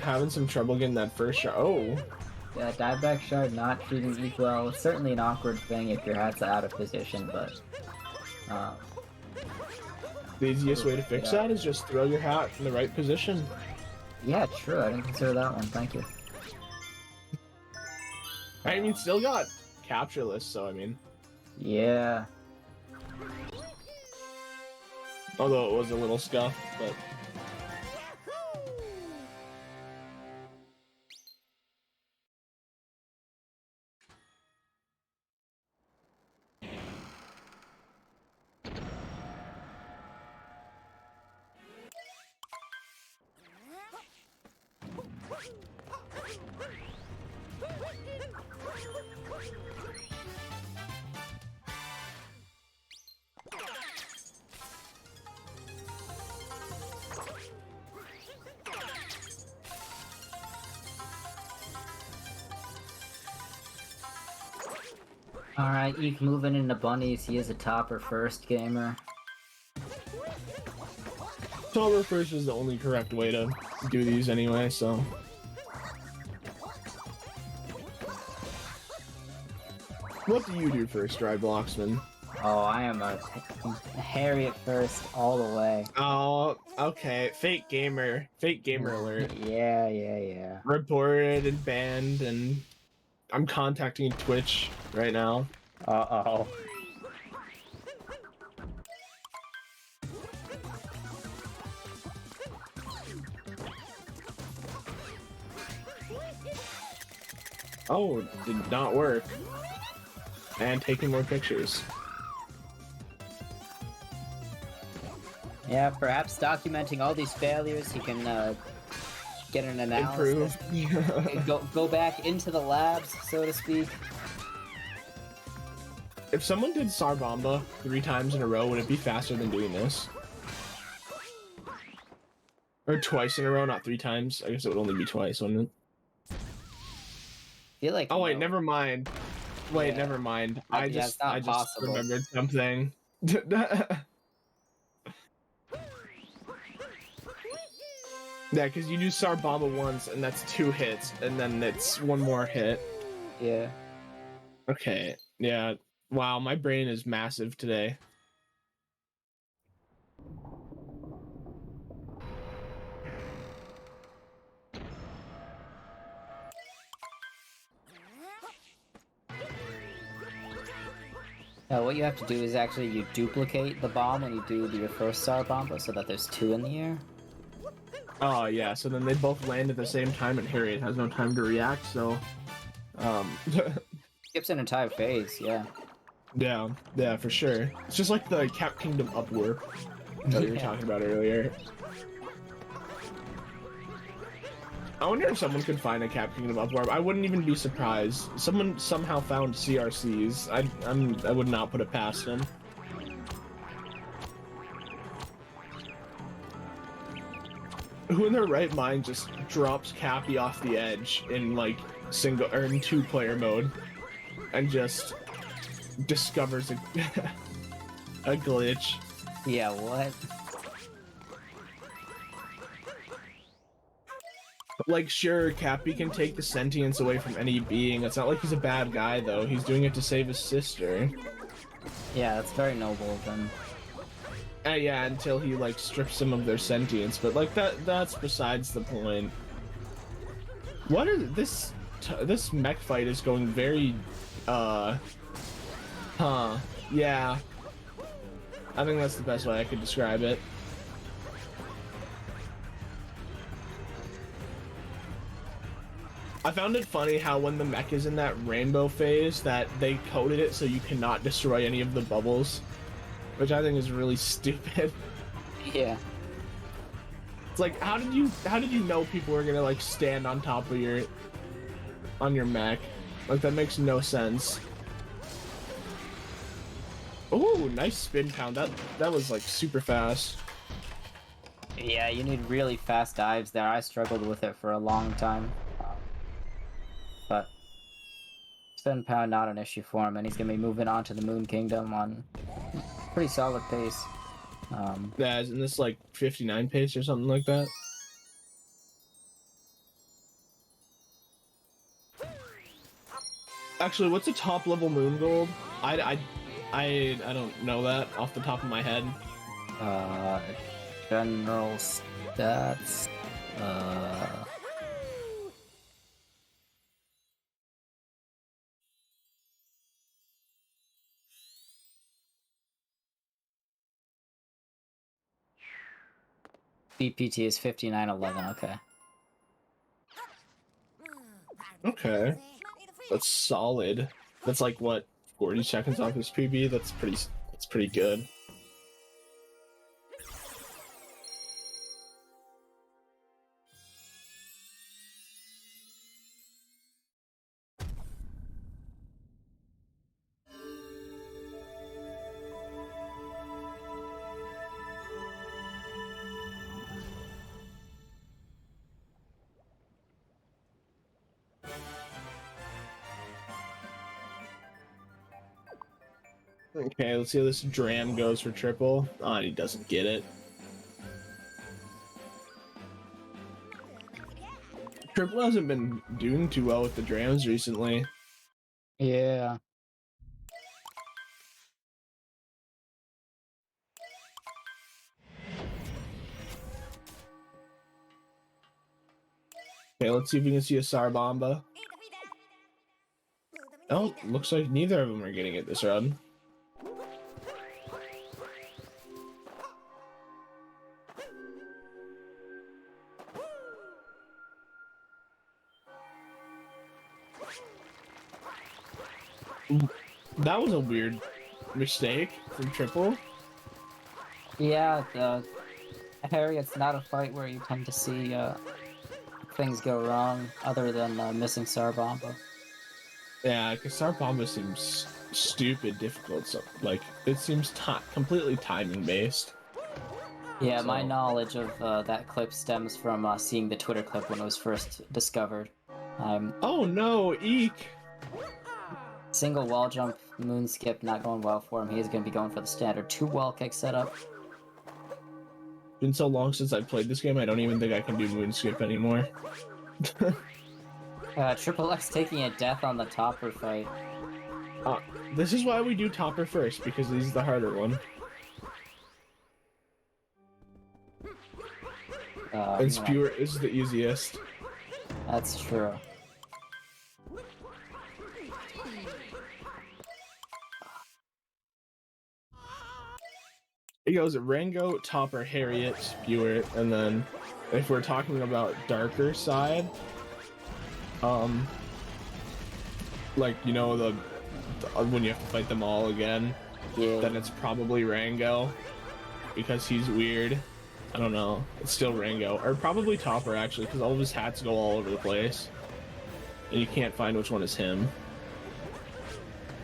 having some trouble getting that first shot. Oh. Yeah, dieback shard not treating Eek well. It's certainly an awkward thing if your hat's out of position, but The easiest way to fix that is just throw your hat in the right position. yeah, true. I didn't consider that one. Thank you. I mean, still got captureless, so I mean. Yeah. Although it was a little scuffed, but. Alright, Eek moving into bunnies. He is a topper first gamer. Topper first is the only correct way to do these anyway, so. What do you do first, Dry Blocksman? Oh, I am a Harriet first all the way. Oh, okay. Fake gamer. Fake gamer alert. Yeah. Reported and banned, and I'm contacting Twitch right now. Uh-oh. Oh, did not work. And taking more pictures. Yeah, perhaps documenting all these failures, he can get an analysis. go back into the labs, so to speak. If someone did Sarbamba 3 times in a row, would it be faster than doing this? Or twice in a row, not 3 times? I guess it would only be twice, wouldn't it? I feel like Oh wait, no. never mind. Wait, Yeah. never mind. Yeah, I it's just not possible. remembered something. Yeah, because you do Sarbamba once, and that's 2 hits, and then it's 1 more hit. Yeah. Okay, yeah. Wow, my brain is massive today. What you have to do is actually you duplicate the bomb when you do your first star bomba so that there's 2 in the air. Oh yeah, so then they both land at the same time, and Harriet has no time to react. So, Skips an entire phase, yeah. yeah, for sure. It's just like the Cap Kingdom upwarp that we were talking about earlier. I wonder if someone could find a Cap Kingdom upwarp. I wouldn't even be surprised. Someone somehow found CRCs. I would not put it past them. Who in their right mind just drops Cappy off the edge in like single or in 2-player mode and just discovers a a glitch? Yeah, what? Like, sure, Cappy can take the sentience away from any being. It's not like he's a bad guy, though. He's doing it to save his sister. Yeah, that's very noble of him. Yeah, until he, like, strips them of their sentience. But, like, that's besides the point. What is this? This mech fight is going very, yeah. I think that's the best way I could describe it. I found it funny how when the mech is in that rainbow phase that they coded it so you cannot destroy any of the bubbles, which I think is really stupid. Yeah. It's like, how did you know people were gonna like stand on top of your mech? Like, that makes no sense. Oh, nice spin pound. That was like super fast. Yeah, you need really fast dives there. I struggled with it for a long time. But spin pound not an issue for him, and he's gonna be moving on to the Moon Kingdom on pretty solid pace. Yeah, isn't this like 59 pace or something like that? Actually, what's a top level moon gold? I don't know that off the top of my head. General stats. BPT is 5911. Okay. Okay, that's solid. That's like what, 40 seconds off his PB. That's pretty good. Okay, let's see how this Dram goes for triple. Oh, he doesn't get it. Triple hasn't been doing too well with the Drams recently. Yeah. Okay, let's see if we can see a Sarbamba. Oh, looks like neither of them are getting it this round. That was a weird mistake from Triple. Yeah, Harry, it's not a fight where you tend to see things go wrong, other than missing Sarbomba. Yeah, because Sarbomba seems stupid difficult. So, like, it seems completely timing based. Yeah, my So. knowledge of that clip stems from seeing the Twitter clip when it was first discovered. Oh no, Eek! Single wall jump, moon skip not going well for him. He's going to be going for the standard 2 wall kick setup. Been so long since I played this game, I don't even think I can do moon skip anymore. TripleX taking a death on the topper fight. This is why we do topper first, because this is the harder one. And Spewer is the easiest. That's true. It goes Rango, Topper, Harriet, Spewer, and then if we're talking about darker side, like, you know, the when you have to fight them all again, Yeah. then it's probably Rango, because he's weird. I don't know. It's still Rango. Or probably Topper, actually, because all of his hats go all over the place. And you can't find which one is him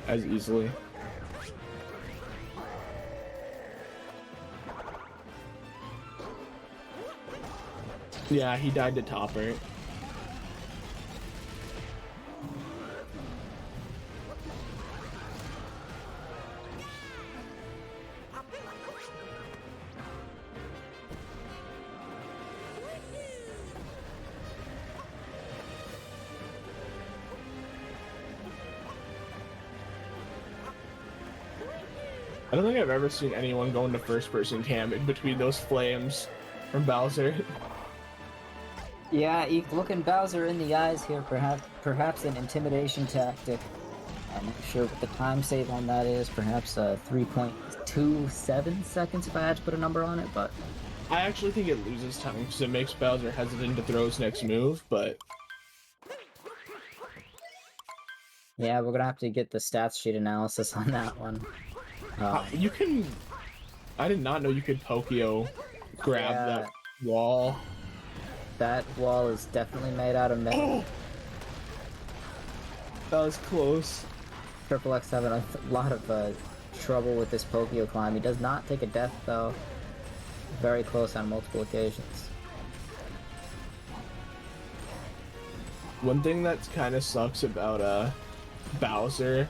as easily. Yeah, he died to Topper. I don't think I've ever seen anyone go into first-person cam in between those flames from Bowser. Yeah, Eek looking Bowser in the eyes here, perhaps an intimidation tactic. I'm not sure what the time save on that is, perhaps 3.27 seconds if I had to put a number on it, but... I actually think it loses time because it makes Bowser hesitant to throw his next move, but... Yeah, we're gonna have to get the stats sheet analysis on that one. You can... I did not know you could Pokio grab that wall. That wall is definitely made out of metal. Oh! That was close. TripleX having a lot of trouble with this Pokio climb. He does not take a death, though. Very close on multiple occasions. One thing that kind of sucks about Bowser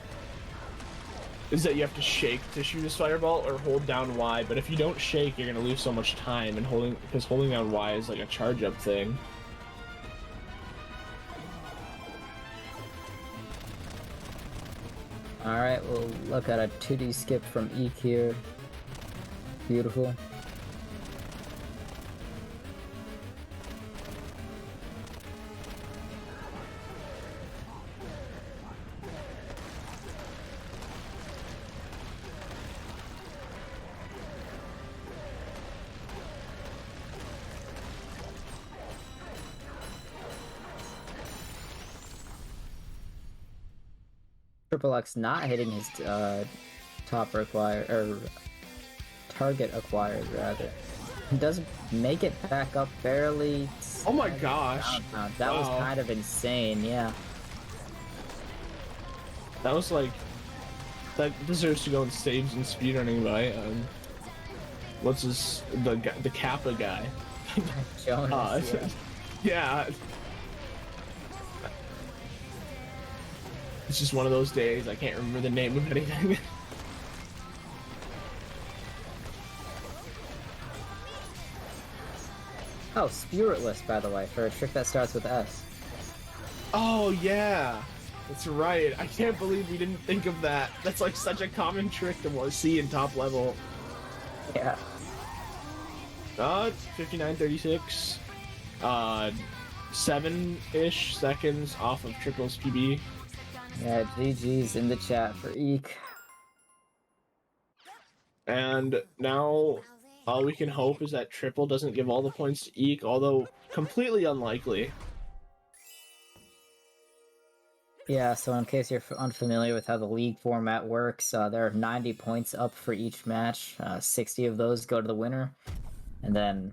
is that you have to shake to shoot his fireball or hold down Y, but if you don't shake, you're gonna lose so much time, and holding down Y is like a charge up thing. Alright, we'll look at a 2D skip from Eek here. Beautiful. TripleX not hitting his top required, or target acquired rather. He does make it back up barely. Oh my gosh. That was kind of insane, yeah. That was like... That deserves to go in saves and speedrunning by, what's his... the Kappa guy. Jonas, yeah. It's just one of those days, I can't remember the name of anything. Oh, Spiritless, by the way, for a trick that starts with S. Oh, yeah. That's right. I can't believe we didn't think of that. That's like such a common trick to see in top level. Yeah. It's 59.36. 7-ish seconds off of Triple's PB. Yeah, GG's in the chat for EEK. And now all we can hope is that Triple doesn't give all the points to EEK, although completely unlikely. Yeah, so in case you're unfamiliar with how the league format works, there are 90 points up for each match. 60 of those go to the winner. And then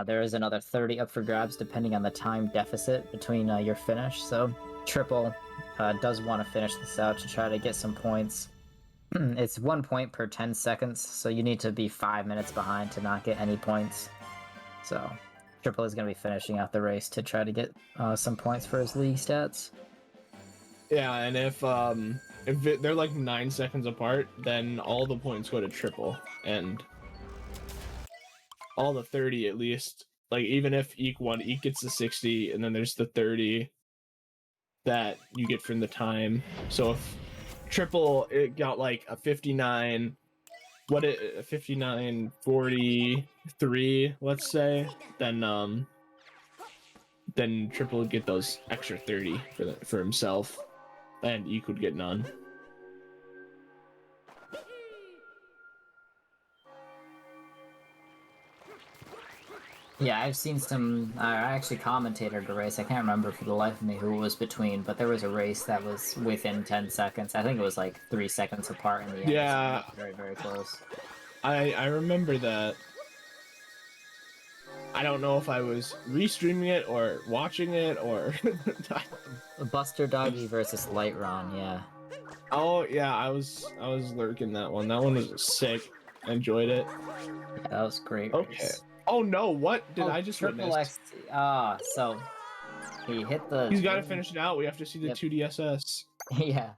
there is another 30 up for grabs depending on the time deficit between your finish. So Triple does want to finish this out to try to get some points. It's 1 point per 10 seconds, so you need to be 5 minutes behind to not get any points. So Triple is going to be finishing out the race to try to get some points for his league stats. Yeah, and if they're like 9 seconds apart, then all the points go to Triple, and all the 30 at least. Like even if EEK won, EEK gets the 60, and then there's the 30 that you get from the time. So if Triple it got like a 59, what it 59.43, let's say, then Triple would get those extra 30 for himself, and EEK would get none. Yeah, I've seen some. I actually commentated a race. I can't remember for the life of me who it was between, but there was a race that was within 10 seconds. I think it was like 3 seconds apart in the end. Yeah, Very, very close. I remember that. I don't know if I was restreaming it or watching it or. Buster Doggy versus Light Ron, yeah. Oh yeah, I was lurking that one. That one was sick. I enjoyed it. Yeah, that was great. Okay. Race. Oh no! What did I just Triple witness? X. So he hit the. He's got to finish it out. We have to see the Yep. 2DSS. Yeah.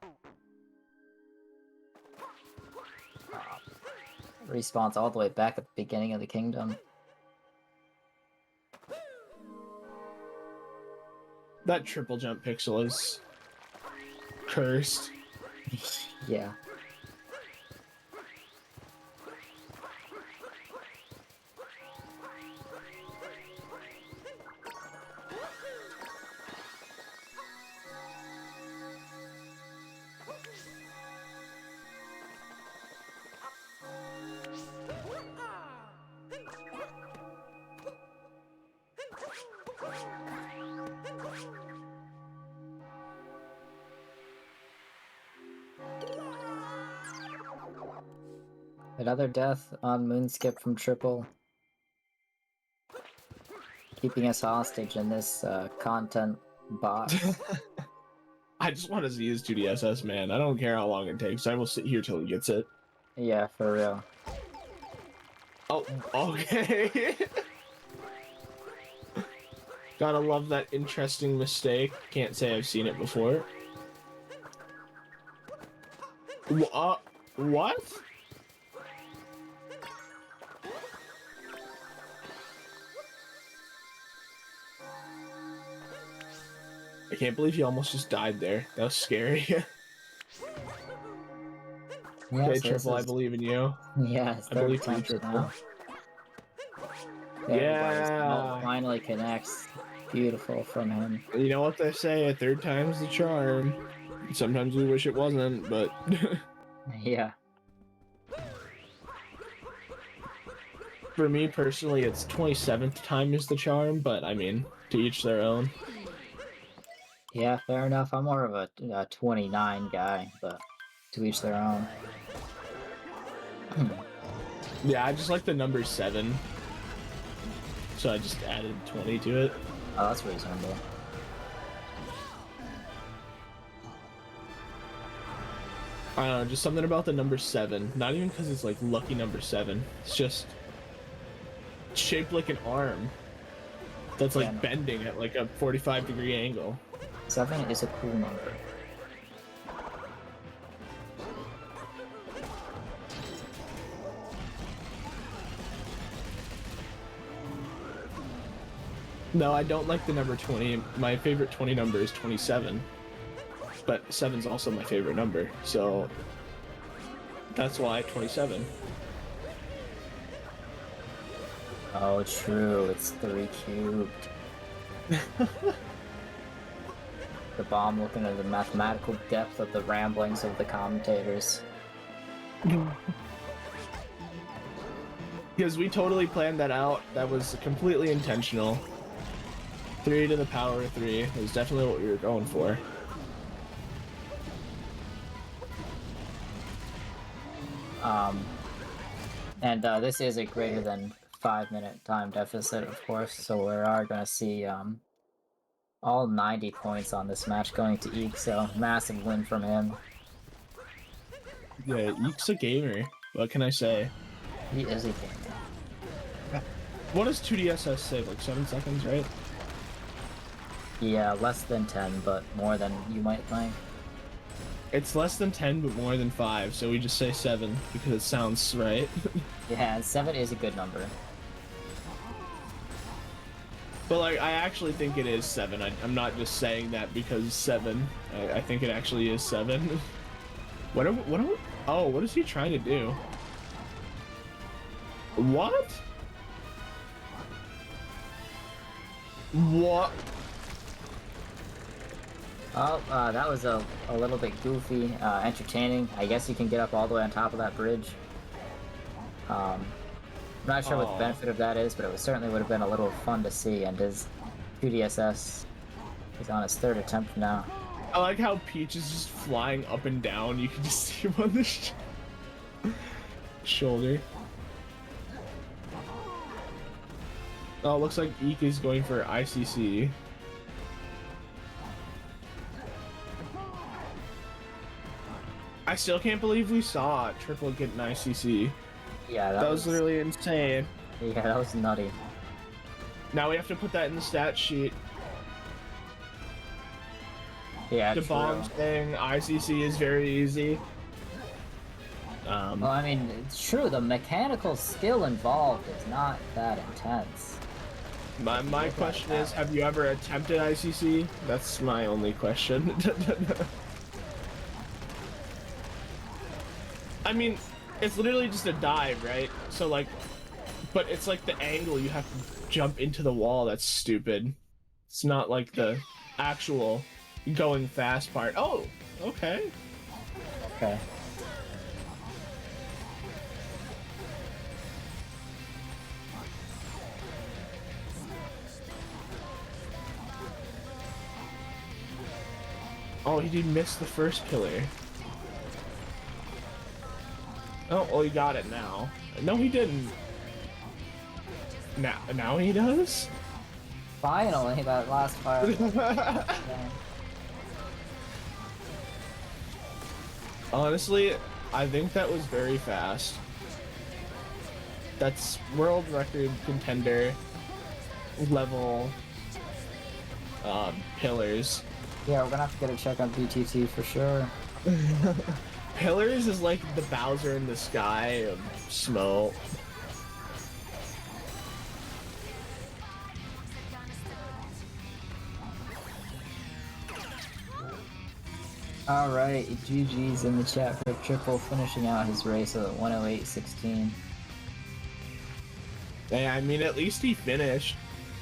Respawns all the way back at the beginning of the kingdom. That triple jump pixel is cursed. Yeah. Another death on Moonskip from Triple. Keeping us hostage in this content box. I just want to see his 2DSS, man. I don't care how long it takes. I will sit here till he gets it. Yeah, for real. Oh, okay. Gotta love that interesting mistake. Can't say I've seen it before. What? I can't believe he almost just died there. That was scary. Yeah, Okay, so Triple, I believe in you. Yeah, it's I third believe in you, attempt Triple. now. There Yeah. finally connects. Beautiful from him. You know what they say, a third time's the charm. Sometimes we wish it wasn't, but... Yeah. For me, personally, it's 27th time is the charm, but I mean, to each their own. Yeah, fair enough. I'm more of a 29 guy, but to each their own. Yeah, I just like the number 7. So I just added 20 to it. Oh, that's reasonable. I don't know, just something about the number 7. Not even because it's like lucky number 7. It's just shaped like an arm that's like bending at like a 45-degree angle. 7 is a cool number. No, I don't like the number 20. My favorite 20 number is 27. But 7's also my favorite number, so that's why 27. Oh, true. It's 3 cubed. the bomb looking at the mathematical depth of the ramblings of the commentators. Because we totally planned that out. That was completely intentional. 3 to the power 3 was definitely what we were going for. And this is a greater than 5-minute time deficit, of course, so we are going to see all 90 points on this match going to EEK, so massive win from him. Yeah, EEK's a gamer. What can I say? He is a gamer. What does 2DSS save? Like 7 seconds, right? Yeah, less than 10, but more than you might think. It's less than 10, but more than 5, so we just say 7 because it sounds right. Yeah, and 7 is a good number. But like, I actually think it is 7. I'm not just saying that because 7. I think it actually is 7. Oh, what is he trying to do? What? What? Oh, that was a little bit goofy, entertaining. I guess you can get up all the way on top of that bridge. I'm not sure what the benefit of that is, but it certainly would have been a little fun to see, and his 2DSS is on his 3rd attempt now. I like how Peach is just flying up and down. You can just see him on the shoulder. Oh, it looks like EEK is going for ICC. I still can't believe we saw Triple get an ICC. Yeah, that was literally insane. Yeah, that was nutty. Now we have to put that in the stat sheet. Yeah, the bomb thing, ICC is very easy. Well, I mean, it's true, the mechanical skill involved is not that intense. My question is, have you ever attempted ICC? That's my only question. I mean, it's literally just a dive, right? So like, but it's like the angle you have to jump into the wall that's stupid. It's not like the actual going fast part. Oh, okay. Okay. Oh, he did miss the first pillar. Oh, well, he got it now. No, he didn't. Now he does? Finally, that last fire. Honestly, I think that was very fast. That's world record contender level pillars. Yeah, we're gonna have to get a check on BTT for sure. Pillars is like the Bowser in the sky of SMO. Alright, GG's in the chat for Triple finishing out his race at 108.16. Hey, I mean, at least he finished.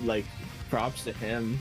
Like, props to him.